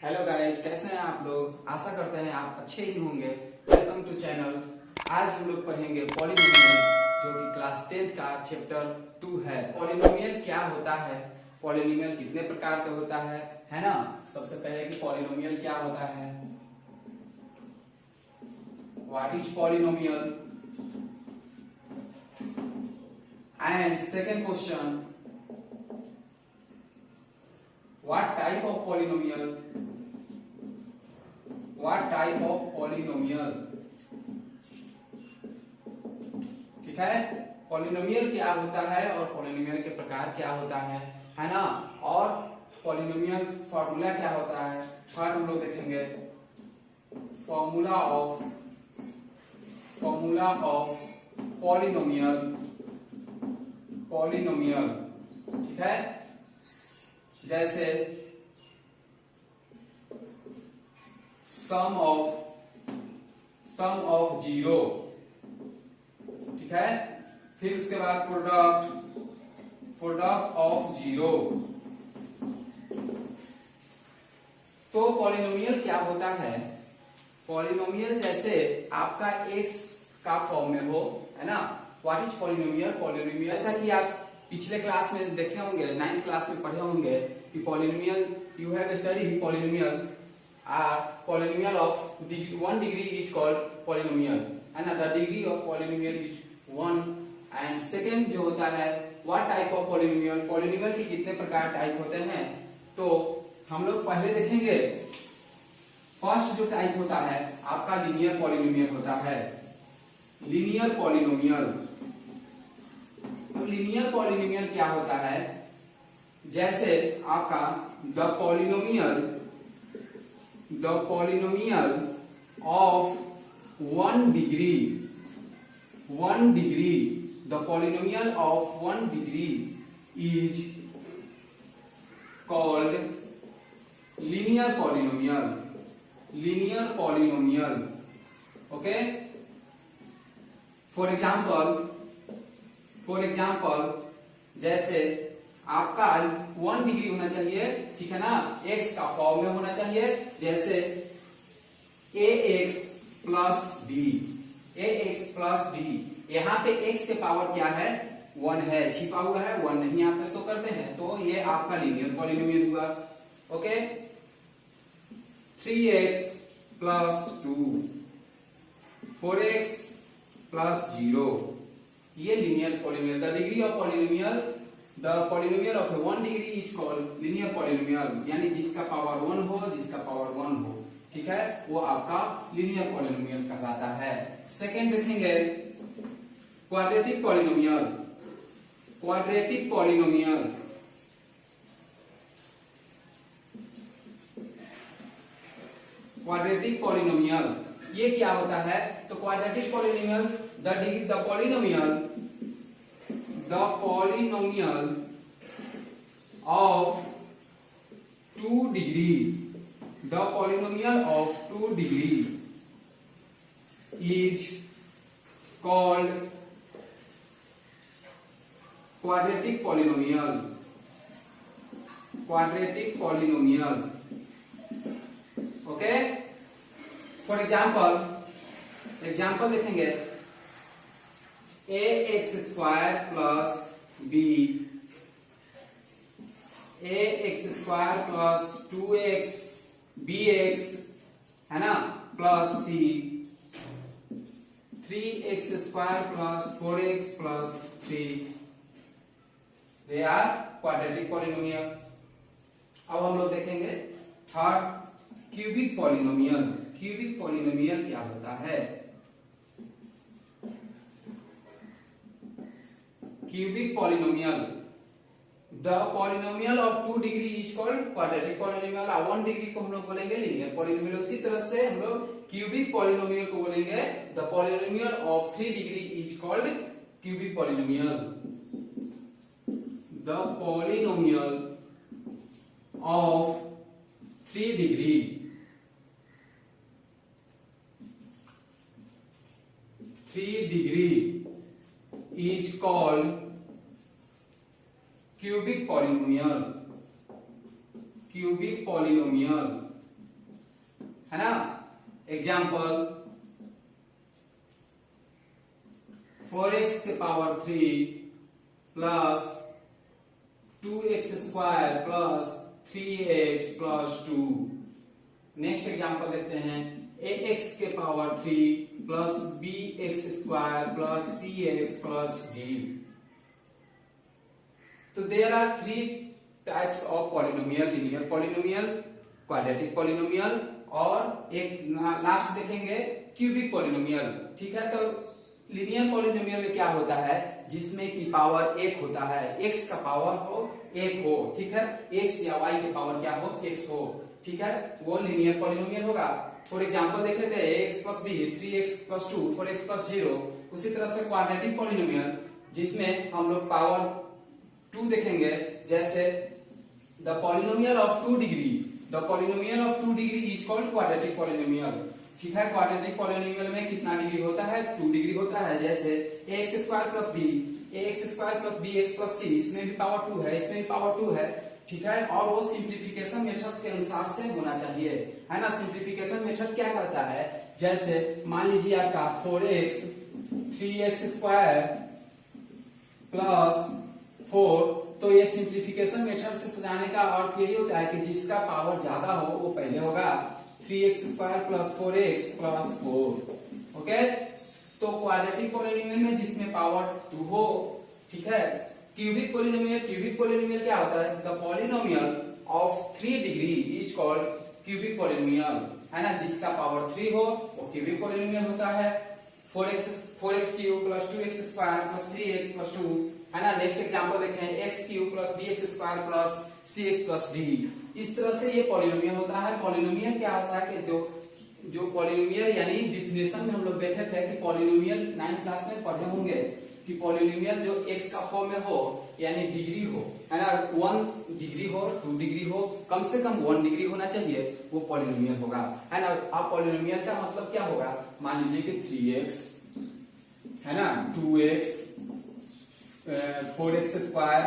Hello guys, कैसे हैं आप लोग। आशा करते हैं आप अच्छे ही होंगे। Welcome to channel. आज हम लोग पढ़ेंगे पॉलिनोमियल, जो कि क्लास 10th का चैप्टर 2 है। पॉलिनोमियल क्या होता है, पॉलिनोमियल कितने प्रकार का होता है ना। सबसे पहले कि पॉलिनोमियल क्या होता है, what is polynomial, and second question, what type of polynomial, what type of polynomial। ठीक है, पॉलिनोमियल क्या होता है और पॉलिनोमियल के प्रकार क्या होता है ना। और पॉलिनोमियल फॉर्मूला क्या होता है, थर्ड हम लोग देखेंगे फॉर्मूला ऑफ पॉलिनोमियल। ठीक है, जैसे सम ऑफ जीरो। ठीक है, फिर उसके बाद प्रोडक्ट ऑफ जीरो। तो पॉलिनोमियल क्या होता है, पॉलिनोमियल जैसे आपका एक्स का फॉर्म में हो, है ना। व्हाट इज पॉलिनोमियल, पॉलिनोमियल ऐसा कि आप पिछले क्लास में देखे होंगे, 9th क्लास में पढ़े होंगे कि polynomial you have study polynomial of 1 degree is called polynomial, है ना। The degree of polynomial is 1। And second जो होता है what type of polynomial, polynomial के कितने प्रकार टाइप होते हैं, तो हम लोग पहले देखेंगे। फर्स्ट जो टाइप होता है आपका लीनियर पॉलिनोमियल होता है, लीनियर पॉलिनोमियल। अब लीनियर पॉलिनोमियल क्या होता है, जैसे आपका the polynomial of 1 degree, the polynomial of 1 degree is called linear polynomial. Okay, for example जैसे आपका 1 डिग्री होना चाहिए, ठीक है ना, x का फॉर्म में होना चाहिए, जैसे ax प्लस b। यहाँ पे x के पावर क्या है, 1 है, छिपा हुआ है, 1 नहीं यहाँ पे शो करते हैं, तो ये आपका लीनियर पॉलिनोमियल हुआ। Okay, 3x plus 2, 4x plus 0, ये linear polynomial. The degree of polynomial, the polynomial of 1 degree is called linear polynomial, यानी जिसका पावर 1 हो, ठीक है, वो आपका लीनियर पॉलिनोमियल कहलाता है। सेकेंड देखेंगे क्वाड्रेटिक पॉलिनोमियल ये क्या होता है, तो quadratic polynomial the polynomial of 2 degree, the polynomial of 2 degree is called quadratic polynomial. Okay, for example देखेंगे ax square plus b, ax square plus 2x bx, है ना, plus c, 3x square plus 4x plus 3, they are quadratic polynomial. अब हम लोग देखेंगे third cubic polynomial क्या होता है, cubic polynomial, the polynomial of 2 degree is called quadratic polynomial. 1 degree को हम लोग बोलेंगे लीनियर पॉलिनोमियल। उसी तरह से हम लोग क्यूबिक पॉलिनोमियल को बोलेंगे the polynomial of 3 degree is called cubic polynomial. The polynomial of 3 degree is called cubic polynomial. है ना। एग्जाम्पल 4x के power 3 plus 2x square plus 3x plus 2। Next example देखते हैं ax के power 3 plus bx square plus cx plus d। तो there are 3 types of polynomial, linear polynomial, quadratic polynomial और एक last देखेंगे क्यूबिक पॉलिनोमियल। ठीक है, तो लीनियर पॉलिनोमियल में क्या होता है, जिसमें की पावर एक होता है, x का पावर हो एक हो। ठीक है, x या y की पावर क्या हो, x हो। ठीक है, वो लीनियर पॉलिनोमियल होगा। फॉर एग्जांपल देखे थे x plus b 3x plus 2 4x plus 0। उसी तरह से क्वाड्रेटिक पॉलिनोमियल जिसमें हम लोग पावर 2 देखेंगे, जैसे the polynomial of 2 degree, the polynomial of 2 degree is called quadratic polynomial. ठीक है, क्वाड्रेटिक पॉलिनोमियल में कितना डिग्री होता है, 2 डिग्री होता है। जैसे ax square plus b, ax square plus bx plus c, इसमें भी पावर 2 है, इसमें भी पावर 2 है। ठीक है, और वो सिंप्लीफिकेशन मेथड के अनुसार से होना चाहिए, है ना। सिंप्लीफिकेशन मेथड क्या करता है, जैसे मान लीजिए आपका 4x 3x स्क्वायर प्लस 4, तो ये सिंप्लीफिकेशन मेथड से सजाने का अर्थ यही होता है कि जिसका पावर ज्यादा हो वो पहले होगा, 3x square plus 4x plus 4। Okay, तो क्वाड्रेटिक पॉलिनोमियल में जिसमें पावर 2 हो। ठीक है, क्यूबिक पॉलिनोमियल, क्यूबिक पॉलिनोमियल क्या होता है, the polynomial of 3 degree is called cubic polynomial, है ना। जिसका पावर 3 हो वो क्यूबिक पॉलिनोमियल होता है। 4x cube plus 2x square plus 3x plus 2, है ना। नेक्स्ट एग्जांपल देखें x cube plus bx square plus cx plus d। इस तरह से ये पॉलिनोमियल होता है। पॉलिनोमियल क्या होता है कि जो पॉलिनोमियल, यानी डिफिनेशन में हम लोग देखे थे कि पॉलिनोमियल 9th क्लास में पढ़े होंगे कि पॉलिनोमियल जो x का फॉर्म में हो, यानी डिग्री हो, है ना, 1 डिग्री हो, 2 डिग्री हो, कम से कम 1 डिग्री होना चाहिए, वो पॉलिनोमियल होगा, है ना। अब पॉलिनोमियल का मतलब क्या होगा, मान लीजिए कि 3x, है ना, 2x 4x स्क्वायर,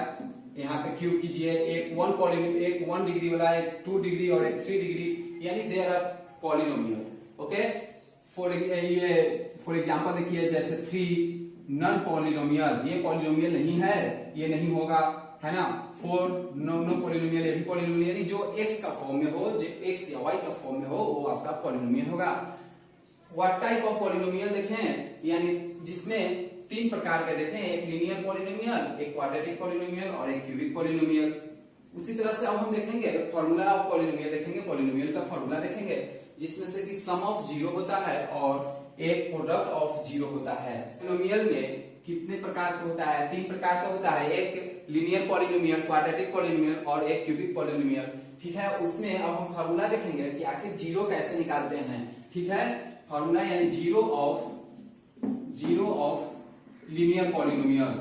यहाँ पे क्यूब कीजिए, एक 1 डिग्री वाला, एक 2 डिग्री और एक 3 डिग्री, यानी there are polynomial. Okay, for example देखिए, जैसे 3 नॉन पॉलिनोमियल, ये पॉलिनोमियल नहीं है, ये नहीं होगा, है ना। 4 नो पॉलिनोमियल, ये भी पॉलिनोमियल, यानी जो x का फॉर्म में हो, जो x या y का फॉर्म में हो, वो आपका पॉलिनोमियल होगा। व्हाट टाइप ऑफ पॉलिनोमियल देखें, यानी जिसमें 3 प्रकार के देखें, एक लीनियर पॉलिनोमियल, एक क्वाड्रेटिक पॉलिनोमियल और एक क्यूबिक पॉलिनोमियल। उसी तरह से अब हम देखेंगे फॉर्मूला ऑफ पॉलिनोमियल, देखेंगे पॉलिनोमियल का फॉर्मूला देखेंगे, जिसमें से कि सम ऑफ 0 होता है और एक प्रोडक्ट ऑफ 0 होता है। पॉलिनोमियल में कितने प्रकार का होता है, 3 प्रकार का होता है, एक लीनियर पॉलिनोमियल, क्वाड्रेटिक पॉलिनोमियल और एक क्यूबिक पॉलिनोमियल। ठीक है, उसमें अब हम फॉर्मूला देखेंगे कि आखिर 0 कैसे निकालते हैं। ठीक है, फॉर्मूला यानी 0 of linear polynomial,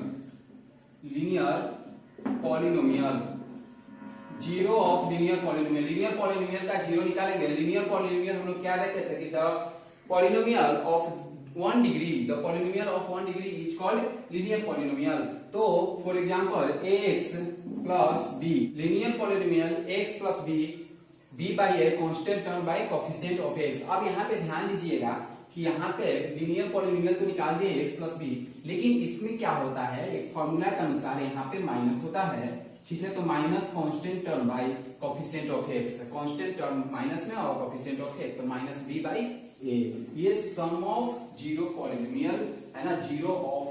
linear polynomial, 0 of linear polynomial. Linear polynomial का 0 निकालेंगे। लीनियर पॉलिनोमियल हम लोग क्या देखते थे कि the polynomial of 1 degree, the polynomial of 1 degree is called linear polynomial. तो for example ax plus b, linear polynomial x plus b by a constant term by coefficient of x। अब यहाँ पे ध्यान दीजिएगा कि यहाँ पे लीनियर पॉलिनोमियल तो निकाल दिए x प्लस b, लेकिन इसमें क्या होता है, एक फॉर्मूला के अनुसार यहाँ पे माइनस होता है। ठीक है, तो minus constant term by coefficient of x, constant term minus में और कोएफिशिएंट ऑफ x, तो माइनस b बाई a। ये सम ऑफ 0 पॉलिनोमियल, है ना, 0 ऑफ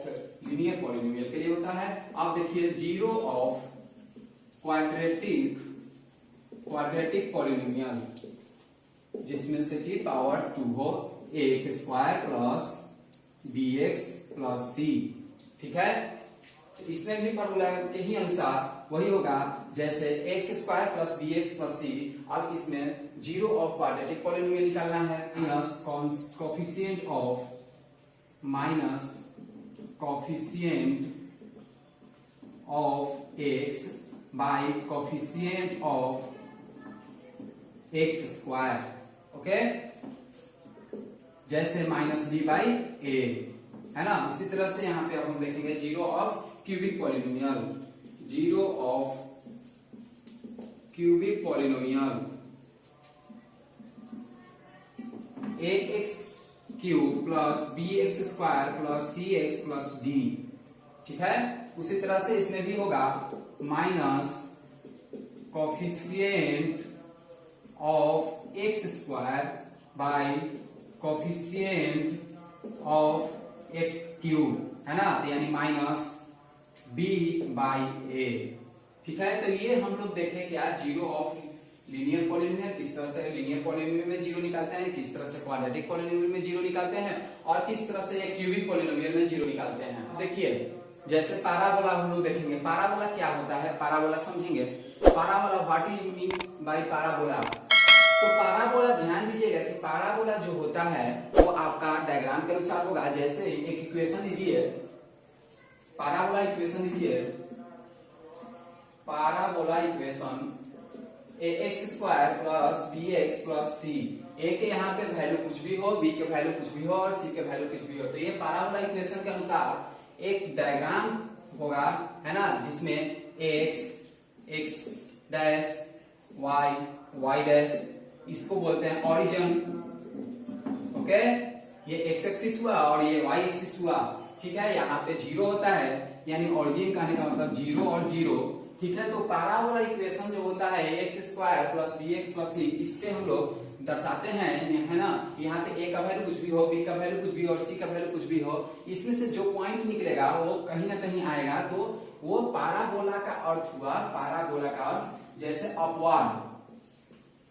लीनियर पॉलिनोमियल के लिए होता है। अब देखिए 0 ऑफ क्वाड्रेटिक पॉलिनोमियल, जिसमें से कि पावर 2 हो, ax square plus bx plus c। ठीक है, इसमें भी फॉर्मूला के ही अनुसार वही होगा, जैसे x square plus bx plus c। अब इसमें 0 ऑफ क्वाड्रेटिक पॉलिनोमियल निकालना है, minus coefficient of x by coefficient of x square. Okay, जैसे माइनस b बाई a, है ना। उसी तरह से यहाँ पे अब हम देखेंगे 0 of cubic polynomial, 0 of cubic polynomial, a x cube plus b x square plus c x plus d. ठीक है, उसी तरह से इसमें भी होगा minus coefficient of x square by coefficient of x cube, है ना, यानी माइनस बी बाई ए। ठीक है, तो ये हम लोग देख रहे हैं क्या, जीरो ऑफ लीनियर पॉलिनोमियल, किस तरह से लीनियर पॉलिनोमियल में जीरो निकालते हैं, किस तरह से क्वाड्रेटिक पॉलिनोमियल में जीरो निकालते हैं, और किस तरह से क्यूबिक पॉलिनोमियल में जीरो निकालते हैं। देखिए, जैसे पैराबोला हम लोग देखेंगे, पैराबोला क्या होता है, पैराबोला समझेंगे। Parabola, what is mean by parabola. तो पैराबोला ध्यान दीजिएगा कि पैराबोला जो होता है वो आपका डायग्राम के अनुसार होगा। जैसे एक इक्वेशन लीजिए, पैराबोला इक्वेशन लीजिए, parabola equation a x square plus b x plus c. A के यहाँ पे वैल्यू कुछ भी हो, बी के वैल्यू कुछ भी हो और सी के वैल्यू कुछ भी हो, तो ये पैराबोला इक्वेशन के अनुसार एक डायग्राम होगा, है ना, जिसमें x x dash y y dash, इसको बोलते हैं ओरिजिन। ओके, ये एक्स एक्सिस हुआ और ये वाई एक्सिस हुआ। ठीक है, यहाँ पे जीरो होता है, यानी ओरिजिन कहने का मतलब जीरो और जीरो। ठीक है, तो पैराबोला इक्वेशन जो होता है x square plus b x plus c, इसके हम लोग दर्शाते हैं, है ना, यहाँ पे ए का वैल्यू कुछ भी हो, बी का वैल्यू कुछ भी हो और सी का वैल्यू कुछ भी हो, इसमें से जो पॉइंट निकलेगा वो कहीं ना कहीं आएगा, तो वो पैराबोला का अर्थ हुआ। पैराबोला का अर्थ जैसे अपवार्ड,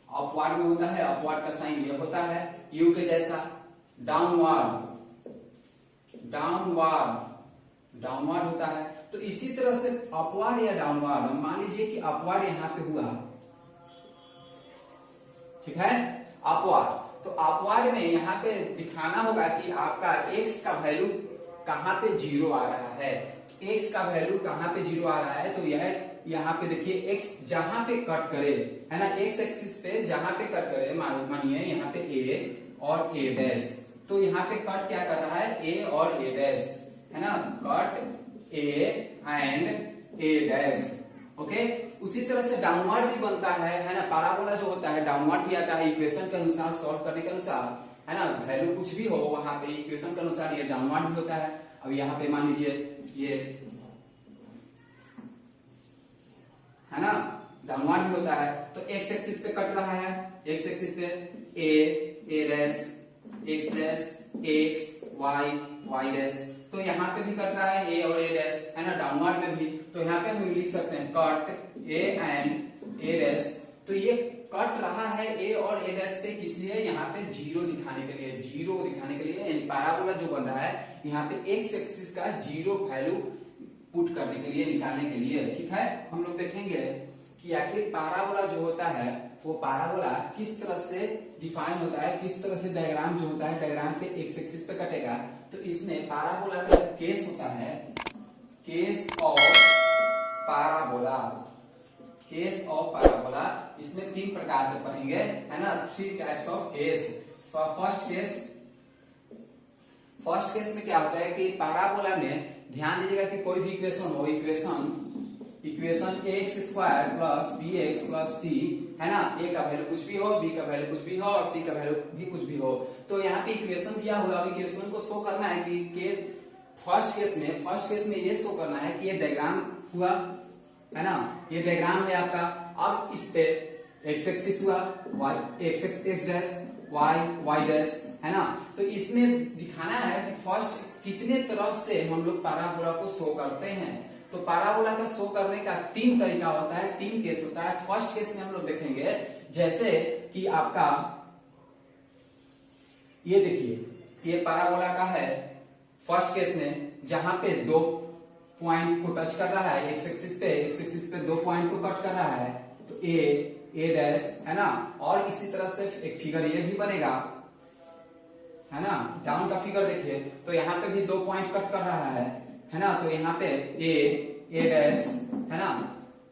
अपवार्ड में होता है, अपवार्ड का साइन ये होता है यू के जैसा। डाउनवार्ड, डाउनवार्ड, डाउनवार्ड होता है। तो इसी तरह से अपवार्ड या डाउनवार्ड, मान लीजिए कि अपवार्ड यहां पे हुआ, ठीक है, अपवार्ड, तो अपवार्ड में यहां पे दिखाना होगा कि आपका x का वैल्यू कहां पे जीरो आ रहा है। x का वैल्यू कहां पे जीरो आ रहा है, तो यह यहाँ पे देखिए x जहां पे कट करे, है ना, x एक्सिस पे जहां पे कट करे, मानिए यहाँ पे a और a डैश, तो यहाँ पे कट क्या कर रहा है, a और a डैश, है ना, cut a and a dash. Okay, उसी तरह से डाउनवर्ड भी बनता है ना, पैराबोला जो होता है डाउनवर्ड भी आता है इक्वेशन के अनुसार, सॉल्व करने के अनुसार, है ना, वैल्यू कुछ भी हो वहां पे इक्वेशन के अनुसार ये डाउनवर्ड भी होता है। अब यहाँ पे मान लीजिए ये, है ना, डाउनवर्ड भी होता है, तो एक्स एक्सिस पे कट रहा है, एक्स एक्सिस पे a dash, x dash, x y y dash, तो यहाँ पे भी कट रहा है ए और ए डैश, है ना, डाउनवर्ड में भी, तो यहाँ पे हम लिख सकते हैं cut A and A dash. तो ये कट रहा है ए और ए डैश पे, इसलिए यहाँ पे जीरो दिखाने के लिए, जीरो दिखाने के लिए पैराबोला जो बन रहा है यहाँ पे एक्स एक्सिस का जीरो वैल्यू पुट करने के लिए, निकालने के लिए। ठीक है, हम लोग देखेंगे कि आखिर पैराबोला जो होता है वो पैराबोला किस तरह से डिफाइन होता है, किस तरह से डायग्राम जो होता है, डायग्राम पे एक्स एक्सिस पे कटेगा। तो इसमें पैराबोला का केस होता है, case of parabola, case of parabola, इसमें तीन प्रकार के पढ़ेंगे, है ना, three types of case. First case में क्या होता है कि पैराबोला में ध्यान दीजिएगा कि कोई भी इक्वेशन हो, equation x square plus b x plus c, है ना, ए का वैल्यू कुछ भी हो, बी का वैल्यू कुछ भी हो और सी का वैल्यू भी कुछ भी हो, तो यहाँ पे इक्वेशन दिया हुआ, अब इक्वेशन को शो करना है कि फर्स्ट केस में ये शो करना है कि ये डायग्राम हुआ, है ना, ये डायग्राम है आपका। अब इस पे एक्स एक्सिस हुआ, y x dash, y dash, है ना, तो इसमें दिखाना है कि फर्स्ट कितने तरह से हम लोग पैराबोला को शो करते हैं। तो पैराबोला का शो करने का तीन तरीका होता है, तीन केस होता है। फर्स्ट केस में हम लोग देखेंगे जैसे कि आपका ये देखिए, ये पैराबोला का है फर्स्ट केस में, जहां पे दो पॉइंट को टच कर रहा है, एक्स एक्सिस पे दो पॉइंट को कट कर रहा है, तो ए डैश, है ना, और इसी तरह से एक फिगर ये भी बनेगा, है ना, डाउन का फिगर देखिए, तो यहाँ पे भी दो पॉइंट कट कर रहा है ना, तो यहाँ पे ए डैश, है ना,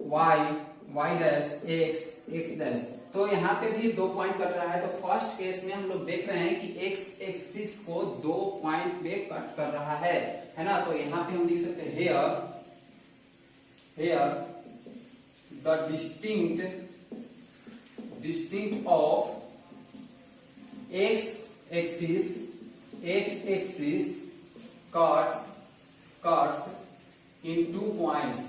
वाई डैश, एक्स डैश, तो यहाँ पे भी दो पॉइंट कट रहा है। तो फर्स्ट केस में हम लोग देख रहे हैं कि एक्स एक्सिस को दो पॉइंट पे कट कर रहा है ना, तो यहाँ पे हम लिख सकते हैं here the distinct of x axis x axis cuts in 2 points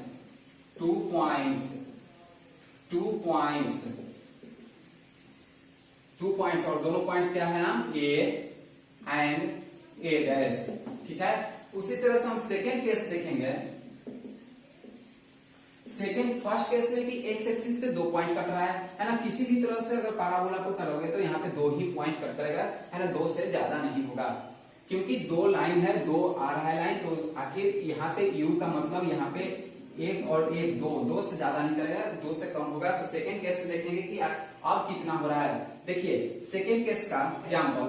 और दोनों पॉइंट्स क्या है ना, A एंड A डैश, ठीक है। उसी तरह से हम सेकेंड केस देखेंगे। फर्स्ट केस में कि एक्स एक्सिस पे 2 पॉइंट कट रहा है ना। किसी भी तरह से अगर पैराबोला को करोगे तो यहाँ पे 2 ही पॉइंट कट करेगा, है ना, 2 से ज्यादा नहीं होगा, क्योंकि 2 लाइन है, 2 आ रहा है लाइन, तो आखिर यहाँ पे u का मतलब यहाँ पे 1 और 1 2 से ज्यादा नहीं करेगा, 2 से कम होगा। तो सेकेंड केस में देखेंगे कि अब कितना हो रहा है। देखिए सेकेंड केस का example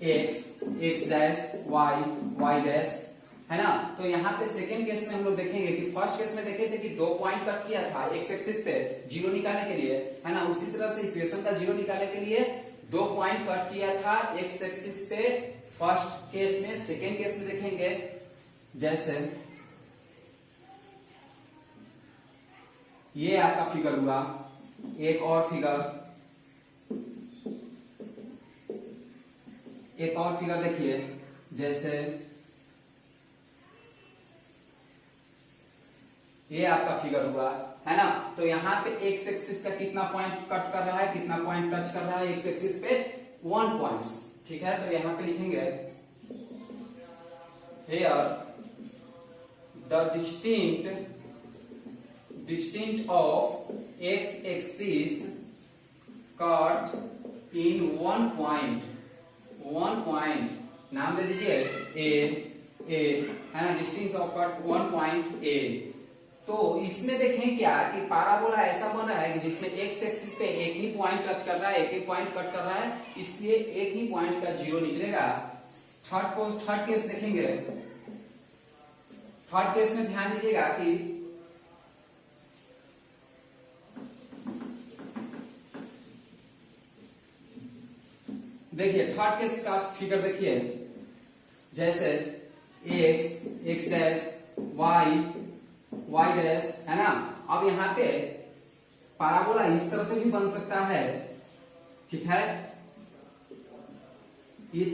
x dash y dash, है ना। तो यहाँ पे सेकेंड केस में हम लोग देखेंगे कि फर्स्ट केस में देखे थे कि 2 पॉइंट कट किया था एक्स एक्सिस पे 0 निकालने के लिए, है ना। उसी तरह से इक्वेशन का 0 निकालने के लिए 2 पॉइंट कट किया था एक्स एक्सिस पे फर्स्ट केस में। सेकेंड केस में देखेंगे जैसे ये आपका फिगर हुआ, एक और फिगर देखिए, जैसे ये आपका फिगर हुआ, है ना। तो यहाँ पे एक्स एक्सिस का कितना पॉइंट कट कर रहा है, कितना पॉइंट टच कर रहा है एक्स एक्सिस पे, 1 पॉइंट्स, ठीक है। तो यहाँ पे लिखेंगे here the distinct of x axis cut in 1 point, नाम दे दीजिए a, है ना, distance of cut 1 point a। तो इसमें देखें क्या कि पैराबोला ऐसा बन रहा है कि जिसमें एक्स एक्सिस पे एक ही पॉइंट टच कर रहा है, एक ही पॉइंट कट कर रहा है, इसलिए एक ही पॉइंट का 0 निकलेगा। थर्ड केस देखेंगे। थर्ड केस में ध्यान दीजिएगा कि देखिए थर्ड केस का फिगर देखिए, जैसे x डैश y डैश, है ना। अब यहाँ पे पैराबोला इस तरह से भी बन सकता है, ठीक है। इस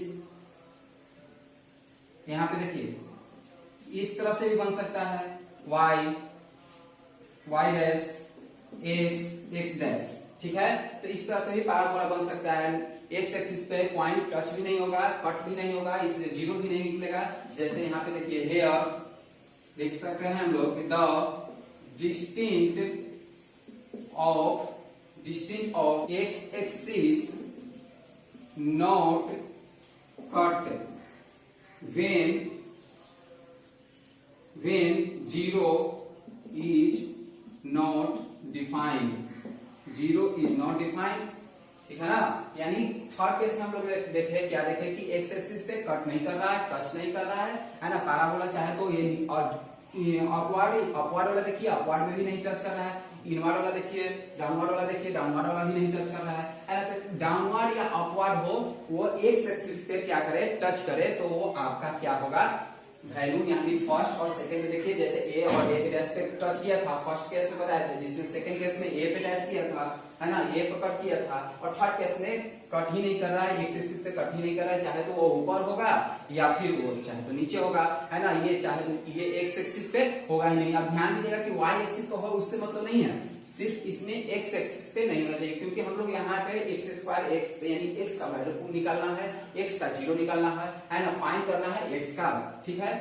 यहाँ पे देखिए इस तरह से भी बन सकता है, y डैश x डैश, ठीक है। तो इस तरह से भी पैराबोला बन सकता है। एक्स एक्सिस पे पॉइंट टच भी नहीं होगा, कट भी नहीं होगा, इसलिए 0 भी नहीं निकलेगा। जैसे यहाँ पे देखिए हेयर देख सकते हैं हम लोग, the distinct of x axis not cut when 0 is not defined, 0 is not defined, ठीक है ना। यानी थर्ड केस में हम लोग देखे क्या देखे कि एक्स एक्सिस पे कट नहीं कर रहा है, टच नहीं कर रहा है ना। पैराबोला चाहे तो ये अपवर्ड वाला देखिए, अपवर्ड में भी नहीं टच कर रहा है। इनवर्ड वाला देखिए, डाउनवर्ड वाला देखिए, डाउनवर्ड वाला भी नहीं टच कर रहा है ना। तो डाउनवर्ड या अपवर्ड हो, वो एक्स एक्सिस पे क्या करे, टच करे, तो वो आपका क्या होगा, वैल्यू यानी फर्स्ट और सेकंड में देखिए, जैसे ए और ए पे डैश पे टच किया था फर्स्ट केस में बताया था, जिसमें सेकंड केस में ए पे डैश किया था, है ना, ए पे कट किया था, और थर्ड केस में कट ही नहीं कर रहा है, एक्स एक्सिस पे कट ही नहीं कर रहा है, चाहे तो वो ऊपर होगा या फिर वो चाहे तो नीचे होगा, है ना। ये चाहे ये एक्स एक्सिस पे होगा ही नहीं। अब ध्यान दीजिएगा कि वाई एक्सिस पे होगा उससे मतलब नहीं है, सिर्फ इसमें एक्स एक्सिस पे नहीं होना चाहिए, क्योंकि हम लोग यहाँ पे एक्स स्क्वायर एक्स यानी एक्स का वैल्यू निकालना है, एक्स का 0 निकालना है ना, फाइंड करना है एक्स का, ठीक है।